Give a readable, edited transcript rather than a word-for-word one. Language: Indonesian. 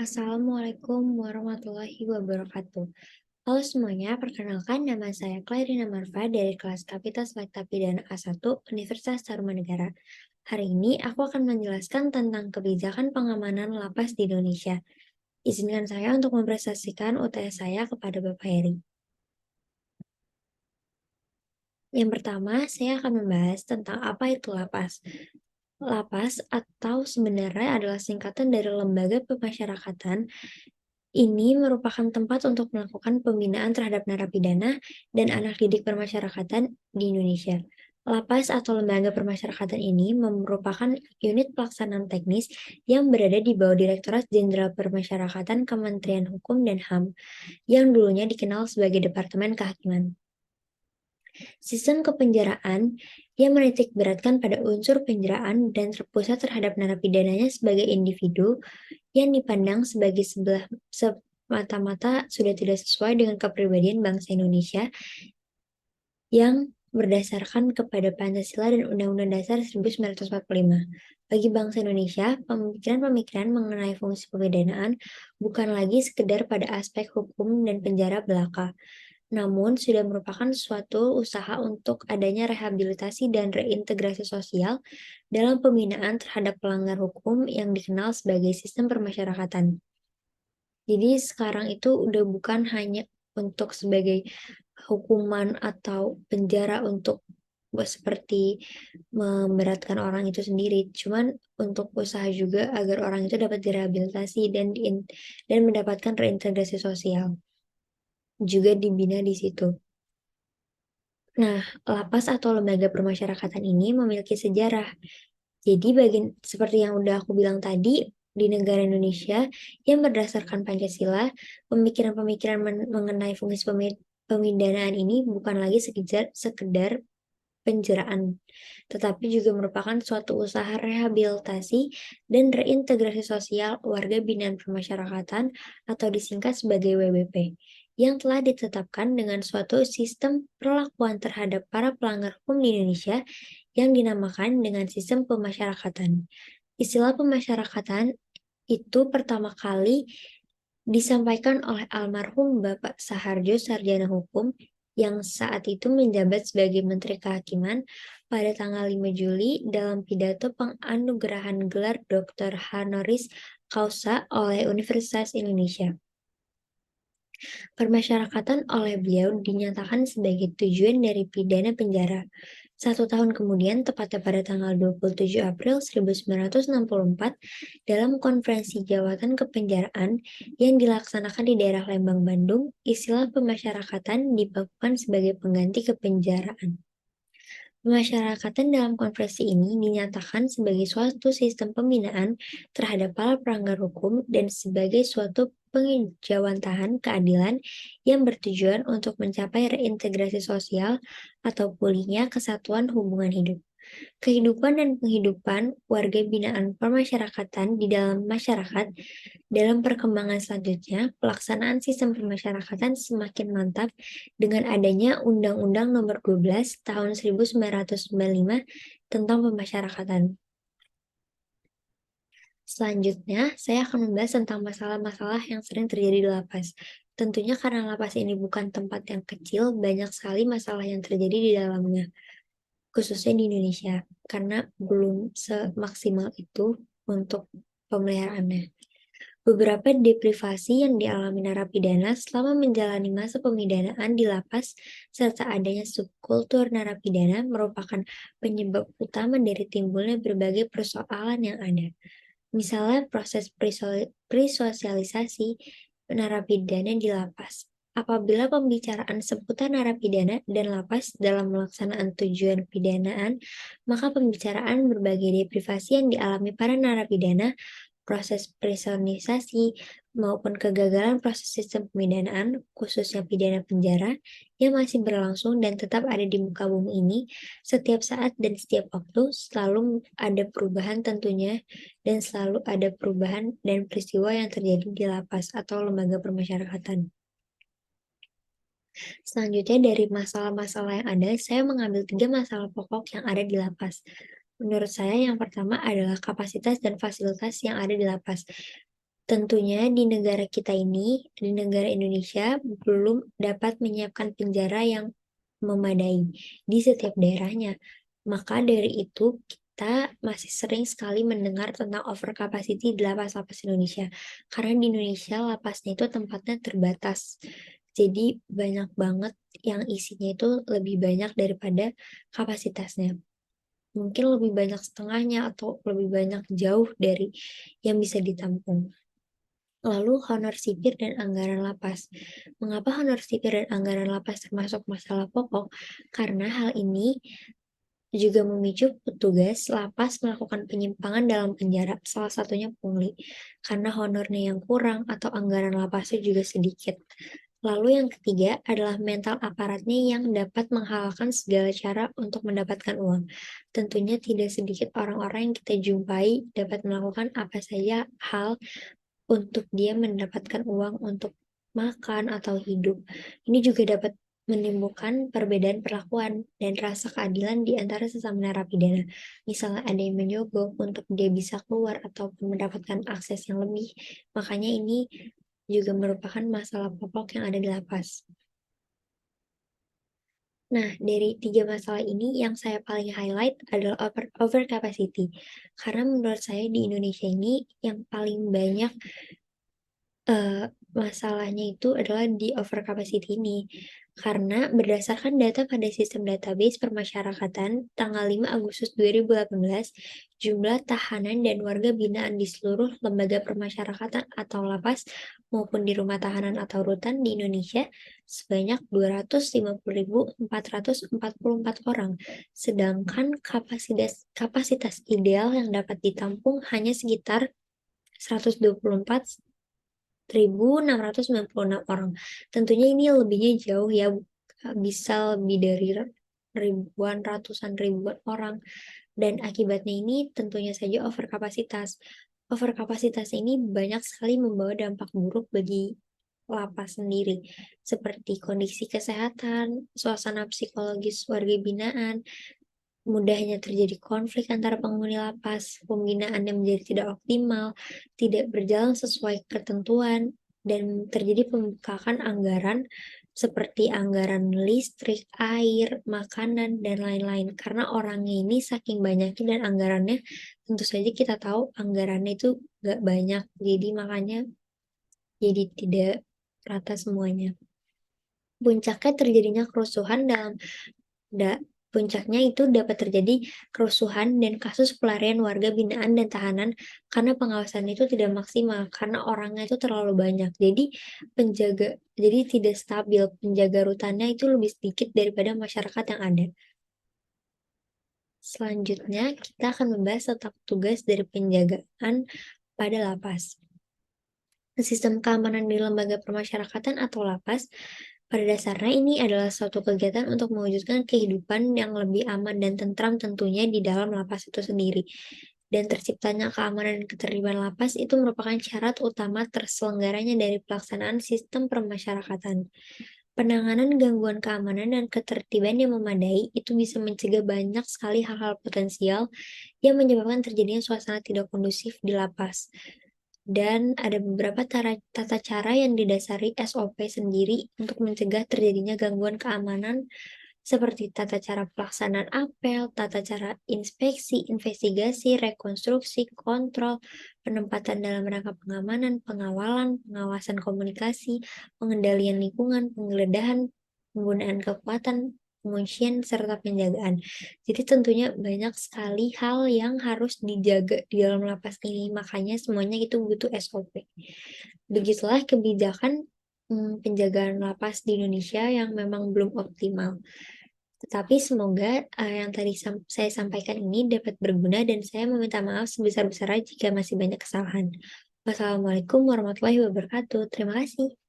Assalamualaikum warahmatullahi wabarakatuh. Halo semuanya, perkenalkan nama saya Clairina Marfa dari kelas Kapital Selekta Pidana A1 Universitas Tarumanegara. Hari ini aku akan menjelaskan tentang kebijakan pengamanan lapas di Indonesia. Izinkan saya untuk mempresentasikan UTS saya kepada Bapak Heri. Yang pertama, saya akan membahas tentang apa itu lapas. Lapas atau sebenarnya adalah singkatan dari Lembaga Pemasyarakatan. Ini merupakan tempat untuk melakukan pembinaan terhadap narapidana dan anak didik permasyarakatan di Indonesia. Lapas atau lembaga permasyarakatan ini merupakan unit pelaksanaan teknis yang berada di bawah Direktorat Jenderal Permasyarakatan Kementerian Hukum dan HAM, yang dulunya dikenal sebagai Departemen Kehakiman. Sistem kepenjaraan yang menitik beratkan pada unsur penjaraan dan terpusat terhadap narapidananya sebagai individu yang dipandang sebagai semata-mata sudah tidak sesuai dengan kepribadian bangsa Indonesia yang berdasarkan kepada Pancasila dan Undang-Undang Dasar 1945. Bagi bangsa Indonesia, pemikiran-pemikiran mengenai fungsi pemidanaan bukan lagi sekedar pada aspek hukum dan penjara belaka, namun sudah merupakan suatu usaha untuk adanya rehabilitasi dan reintegrasi sosial dalam pembinaan terhadap pelanggar hukum yang dikenal sebagai sistem permasyarakatan. Jadi sekarang itu udah bukan hanya untuk sebagai hukuman atau penjara untuk seperti memberatkan orang itu sendiri, cuman untuk usaha juga agar orang itu dapat direhabilitasi dan mendapatkan reintegrasi sosial, juga dibina di situ. Nah, lapas atau lembaga permasyarakatan ini memiliki sejarah. Jadi seperti yang udah aku bilang tadi, di negara Indonesia yang berdasarkan Pancasila, pemikiran-pemikiran mengenai fungsi pemidanaan ini bukan lagi sekedar penjaraan, tetapi juga merupakan suatu usaha rehabilitasi dan reintegrasi sosial warga binaan permasyarakatan atau disingkat sebagai WBP, yang telah ditetapkan dengan suatu sistem perlakuan terhadap para pelanggar hukum di Indonesia yang dinamakan dengan sistem pemasyarakatan. Istilah pemasyarakatan itu pertama kali disampaikan oleh almarhum Bapak Saharjo Sarjana Hukum yang saat itu menjabat sebagai Menteri Kehakiman pada tanggal 5 Juli dalam pidato penganugerahan gelar Dr. Honoris Causa oleh Universitas Indonesia. Permasyarakatan oleh beliau dinyatakan sebagai tujuan dari pidana penjara. 1 tahun kemudian, tepatnya pada tanggal 27 April 1964, dalam konferensi jawatan kepenjaraan yang dilaksanakan di daerah Lembang, Bandung, istilah pemasyarakatan dibakukan sebagai pengganti kepenjaraan. Pemasyarakatan dalam konferensi ini dinyatakan sebagai suatu sistem pembinaan terhadap para pelanggar hukum dan sebagai suatu pengejawantahan keadilan yang bertujuan untuk mencapai reintegrasi sosial atau pulihnya kesatuan hubungan hidup. Kehidupan dan penghidupan warga binaan permasyarakatan di dalam masyarakat. Dalam perkembangan selanjutnya, pelaksanaan sistem pemasyarakatan semakin mantap dengan adanya Undang-Undang Nomor 12 Tahun 1995 tentang pemasyarakatan. Selanjutnya, saya akan membahas tentang masalah-masalah yang sering terjadi di lapas. Tentunya karena lapas ini bukan tempat yang kecil, banyak sekali masalah yang terjadi di dalamnya, khususnya di Indonesia, karena belum semaksimal itu untuk pemeliharaannya. Beberapa deprivasi yang dialami narapidana selama menjalani masa pemidanaan di lapas serta adanya subkultur narapidana merupakan penyebab utama dari timbulnya berbagai persoalan yang ada. Misalnya proses presosialisasi narapidana di lapas. Apabila pembicaraan seputar narapidana dan lapas dalam melaksanaan tujuan pidanaan, maka pembicaraan berbagai deprivasi yang dialami para narapidana, proses presonisasi, maupun kegagalan proses sistem pemidanaan, khususnya pidana penjara, yang masih berlangsung dan tetap ada di muka bumi ini, setiap saat dan setiap waktu selalu ada perubahan tentunya, dan selalu ada perubahan dan peristiwa yang terjadi di lapas atau lembaga permasyarakatan. Selanjutnya dari masalah-masalah yang ada, saya mengambil 3 masalah pokok yang ada di lapas. Menurut saya yang pertama adalah kapasitas dan fasilitas yang ada di lapas. Tentunya di negara kita ini, di negara Indonesia, belum dapat menyiapkan penjara yang memadai di setiap daerahnya. Maka dari itu, kita masih sering sekali mendengar tentang overcapacity di lapas-lapas Indonesia. Karena di Indonesia lapasnya itu tempatnya terbatas. Jadi banyak banget yang isinya itu lebih banyak daripada kapasitasnya. Mungkin lebih banyak setengahnya atau lebih banyak jauh dari yang bisa ditampung. Lalu honor sipir dan anggaran lapas. Mengapa honor sipir dan anggaran lapas termasuk masalah pokok? Karena hal ini juga memicu petugas lapas melakukan penyimpangan dalam penjara, salah satunya pungli, karena honornya yang kurang atau anggaran lapasnya juga sedikit. Lalu yang ketiga adalah mental aparatnya yang dapat menghalalkan segala cara untuk mendapatkan uang. Tentunya tidak sedikit orang-orang yang kita jumpai dapat melakukan apa saja hal untuk dia mendapatkan uang untuk makan atau hidup. Ini juga dapat menimbulkan perbedaan perlakuan dan rasa keadilan di antara sesama narapidana. Misalnya ada yang menyogok untuk dia bisa keluar ataupun mendapatkan akses yang lebih. Makanya ini juga merupakan masalah pokok yang ada di lapas. Nah, dari tiga masalah ini yang saya paling highlight adalah overcapacity. Karena menurut saya di Indonesia ini yang paling banyak masalahnya itu adalah di overcapacity ini. Karena berdasarkan data pada sistem database permasyarakatan tanggal 5 Agustus 2018, jumlah tahanan dan warga binaan di seluruh lembaga permasyarakatan atau lapas maupun di rumah tahanan atau rutan di Indonesia sebanyak 250.444 orang. Sedangkan kapasitas ideal yang dapat ditampung hanya sekitar 124.696 orang. Tentunya ini lebihnya jauh ya, bisa lebih dari ribuan, ratusan ribuan orang. Dan akibatnya ini tentunya saja overkapasitas. Overkapasitas ini banyak sekali membawa dampak buruk bagi lapas sendiri, seperti kondisi kesehatan, suasana psikologis warga binaan, mudahnya terjadi konflik antara penghuni lapas, pembinaan yang menjadi tidak optimal, tidak berjalan sesuai ketentuan, dan terjadi pembengkakan anggaran seperti anggaran listrik, air, makanan, dan lain-lain. Karena orangnya ini saking banyaknya dan anggarannya, tentu saja kita tahu anggarannya itu gak banyak, jadi makanya jadi tidak rata semuanya. Puncaknya terjadinya kerusuhan dalam Da, puncaknya itu dapat terjadi kerusuhan dan kasus pelarian warga binaan dan tahanan karena pengawasan itu tidak maksimal, karena orangnya itu terlalu banyak. Jadi tidak stabil, penjaga rutannya itu lebih sedikit daripada masyarakat yang ada. Selanjutnya, kita akan membahas tentang tugas dari penjagaan pada lapas. Sistem keamanan di lembaga permasyarakatan atau lapas, pada dasarnya ini adalah suatu kegiatan untuk mewujudkan kehidupan yang lebih aman dan tentram tentunya di dalam lapas itu sendiri. Dan terciptanya keamanan dan ketertiban lapas itu merupakan syarat utama terselenggaranya dari pelaksanaan sistem permasyarakatan. Penanganan gangguan keamanan dan ketertiban yang memadai itu bisa mencegah banyak sekali hal-hal potensial yang menyebabkan terjadinya suasana tidak kondusif di lapas. Dan ada beberapa tata cara yang didasari SOP sendiri untuk mencegah terjadinya gangguan keamanan seperti tata cara pelaksanaan apel, tata cara inspeksi, investigasi, rekonstruksi, kontrol, penempatan dalam rangka pengamanan, pengawalan, pengawasan komunikasi, pengendalian lingkungan, penggeledahan, penggunaan kekuatan, penguncian, serta penjagaan. Jadi tentunya banyak sekali hal yang harus dijaga di dalam lapas ini, makanya semuanya itu butuh SOP. Begitulah kebijakan penjagaan lapas di Indonesia yang memang belum optimal. Tetapi semoga yang tadi saya sampaikan ini dapat berguna dan saya meminta maaf sebesar-besarnya jika masih banyak kesalahan. Wassalamualaikum warahmatullahi wabarakatuh. Terima kasih.